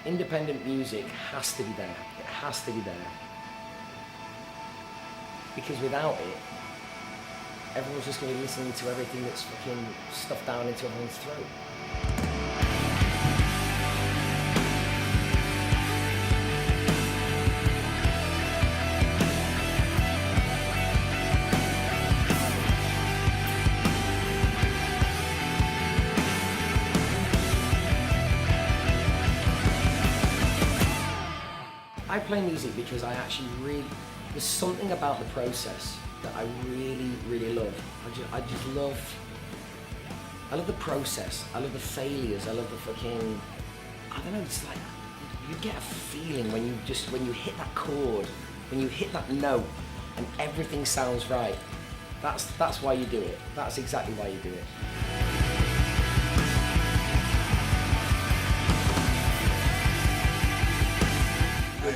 independent music has to be there. It has to be there. Because without it, everyone's just going to be listening to everything that's fucking stuffed down into everyone's throat. I play music because I actually there's something about the process that I really love. I just love the process. I love the failures. I love the fucking, I don't know, it's like, you get a feeling when you hit that chord, when you hit that note and everything sounds right. That's why you do it. That's exactly why you do it.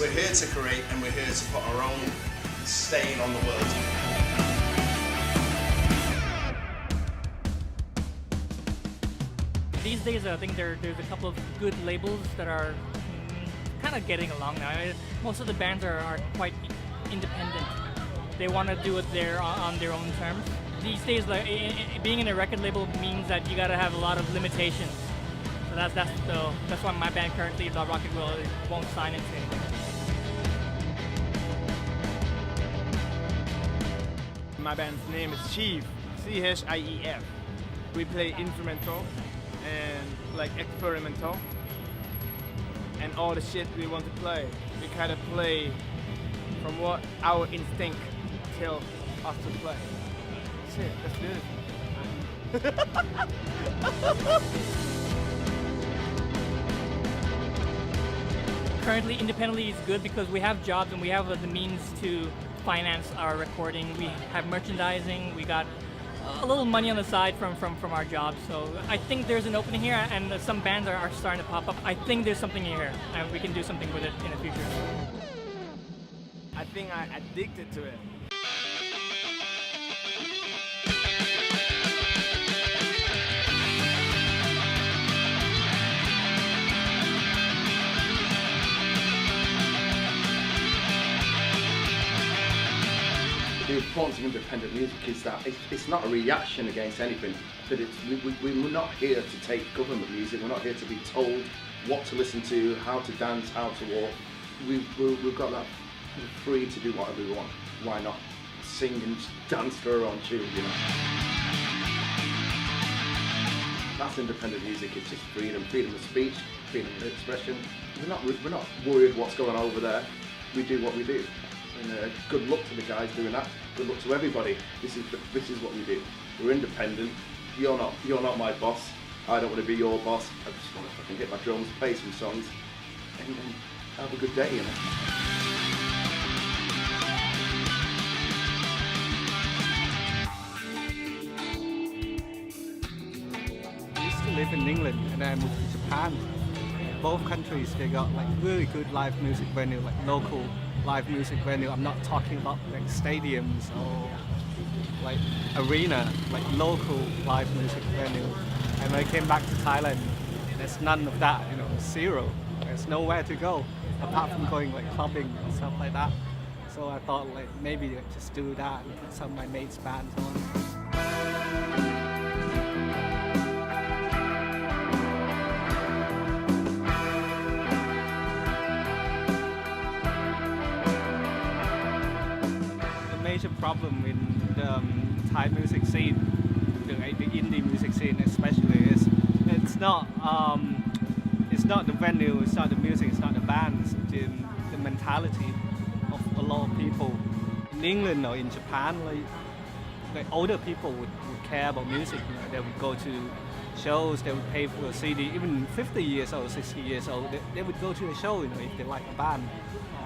We're here to create and we're here to put our own stain on the world. These days I think there's a couple of good labels that are kind of getting along now. Most of the bands are quite independent. They want to do it on their own terms. These days, like, being in a record label means that you got to have a lot of limitations. So that's why my band currently, the Rocket Will, won't sign into anything. My band's name is Chief, C-H-I-E-F. We play instrumental and like experimental and all the shit we want to play. We kind of play from what our instinct tells us to play. Shit, let's do it. Currently, independently is good because we have jobs and we have the means to finance our recording. We have merchandising, we got a little money on the side from our jobs. So I think there's an opening here and some bands are starting to pop up. I think there's something here and we can do something with it in the future. I think I'm addicted to it. The importance of independent music is that it's not a reaction against anything. That we're not here to take government music. We're not here to be told what to listen to, how to dance, how to walk. We've got that. We're free to do whatever we want. Why not sing and dance to our own tune? You know. That's independent music. It's just freedom of speech, freedom of expression. We're not worried what's going on over there. We do what we do. And good luck to the guys doing that. Good luck to everybody. This is what we do. We're independent. You're not my boss. I don't want to be your boss. I just want to fucking hit my drums, play some songs, and have a good day, you know. I used to live in England and then I moved to Japan. Both countries, they got like really good live music venue, like local live music venue. I'm not talking about like stadiums or like arena, like local live music venue. And when I came back to Thailand, there's none of that, you know, zero. There's nowhere to go apart from going like clubbing and stuff like that. So I thought like maybe like, just do that and put some of my mates' bands on. Major problem in the Thai music scene, the indie music scene especially, is it's not the venue, it's not the music, it's not the bands, it's the mentality of a lot of people. In England or in Japan, like older people would care about music. You know, they would go to shows, they would pay for a CD. Even 50 years old, 60 years old, they would go to a show, you know, if they like a band.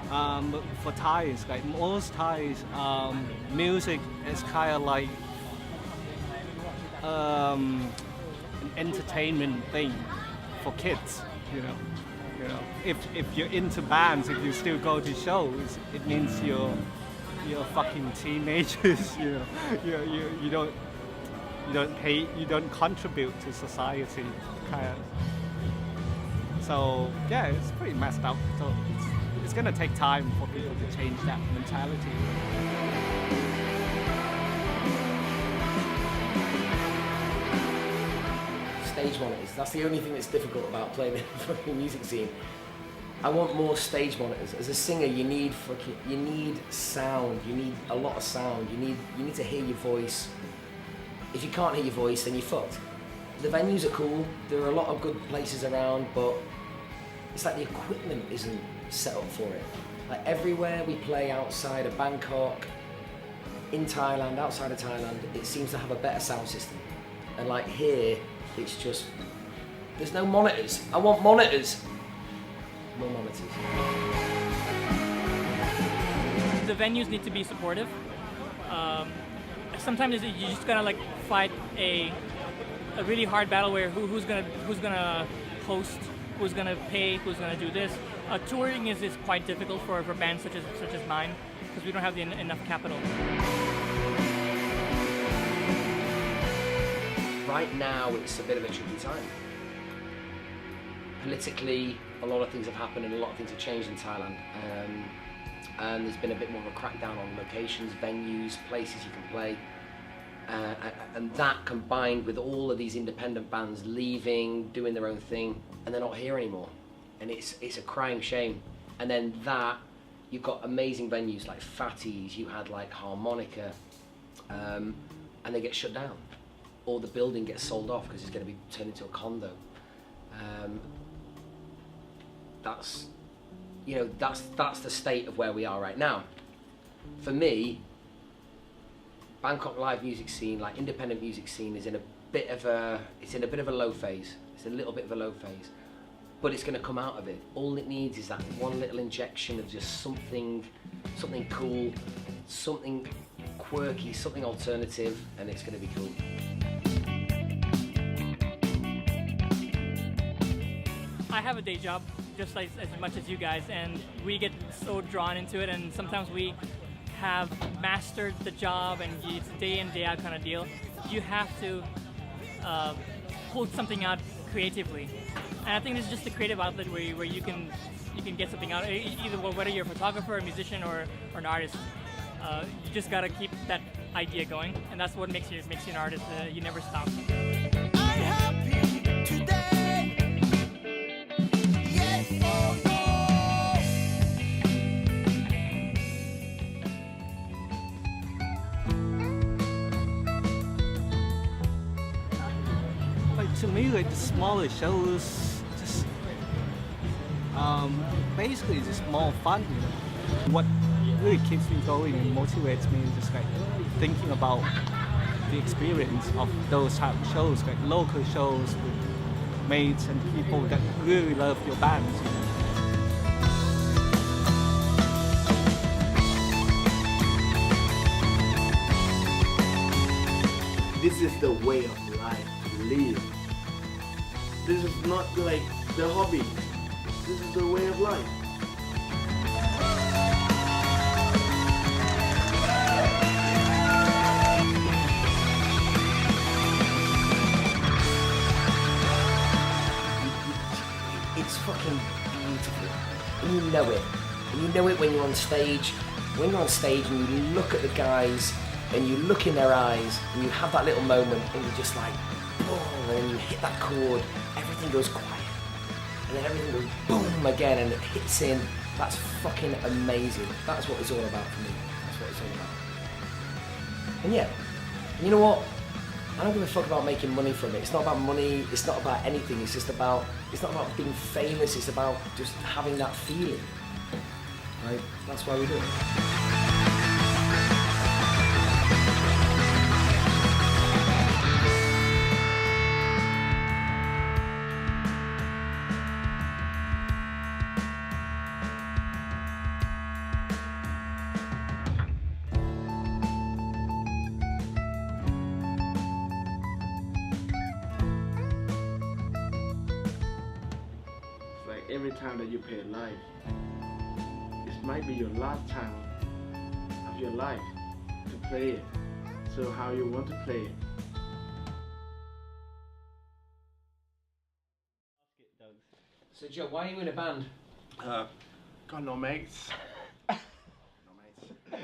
But for Thais, like most Thais, music is kind of like an entertainment thing for kids. You know, if you're into bands, if you still go to shows, it means you're fucking teenagers. You know, you don't contribute to society, kind of. So yeah, it's pretty messed up. So it's gonna take time for people to change that mentality. Stage monitors. That's the only thing that's difficult about playing in the fucking music scene. I want more stage monitors. As a singer, you need sound. You need a lot of sound. You need to hear your voice. If you can't hear your voice, then you're fucked. The venues are cool. There are a lot of good places around, but it's like the equipment isn't set up for it. Like everywhere we play outside of Bangkok, in Thailand, outside of Thailand, it seems to have a better sound system. And like here, it's just, there's no monitors. I want monitors. More monitors. The venues need to be supportive. Sometimes you just gotta like fight a really hard battle where who's gonna host, who's gonna pay, who's gonna do this. Touring is quite difficult for bands such as mine because we don't have enough capital. Right now, it's a bit of a tricky time. Politically, a lot of things have happened and a lot of things have changed in Thailand. And there's been a bit more of a crackdown on locations, venues, places you can play. And that combined with all of these independent bands leaving, doing their own thing, and they're not here anymore. And it's a crying shame. And then that, you've got amazing venues like Fatty's, you had like Harmonica, and they get shut down. Or the building gets sold off because it's going to be turned into a condo. That's the state of where we are right now. For me, Bangkok live music scene, like independent music scene, is in a bit of a low phase. It's a little bit of a low phase, but it's going to come out of it. All it needs is that one little injection of just something cool, something quirky, something alternative, and it's going to be cool. I have a day job just like as much as you guys, and we get so drawn into it, and sometimes we have mastered the job and it's a day in, day out kind of deal. You have to pull something out creatively, and I think this is just a creative outlet where you can get something out, either whether you're a photographer, a musician, or an artist. You just gotta keep that idea going, and that's what makes you an artist. You never stop. To me, like the smaller shows, just basically just more fun. What really keeps me going and motivates me is just like thinking about the experience of those type of shows, like local shows with mates and people that really love your bands. This is the way of life to live. This is not like the hobby. This is the way of life. It's fucking beautiful. And you know it. And you know it when you're on stage. When you're on stage and you look at the guys and you look in their eyes and you have that little moment and you're just like, boom, and then you hit that chord, everything goes quiet. And then everything goes boom again and it hits in. That's fucking amazing. That's what it's all about for me. That's what it's all about. And yeah, you know what? I don't give a fuck about making money from it. It's not about money, it's not about anything. It's not about being famous, it's about just having that feeling. Right? That's why we do it. Every time that you play live, it might be your last time of your life to play it. So how you want to play it. So Joe, why are you in a band? Got no mates. No mates.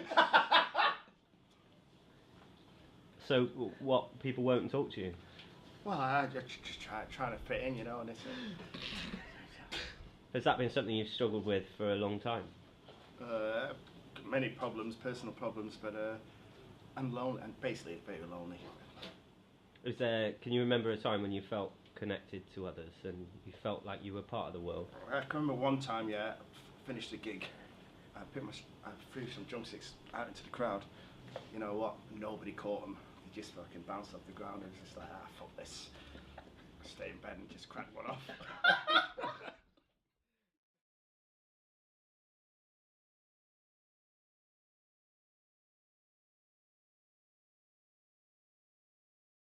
So what, people won't talk to you? Well, I just trying to fit in, you know, and it's. Has that been something you've struggled with for a long time? Many problems, personal problems, but I'm lonely, and basically very lonely. Can you remember a time when you felt connected to others and you felt like you were part of the world? I can remember one time, yeah, finished a gig, I threw some drumsticks out into the crowd. You know what? Nobody caught them. They just fucking bounced off the ground. It was just like, fuck this. Stay in bed and just crack one off.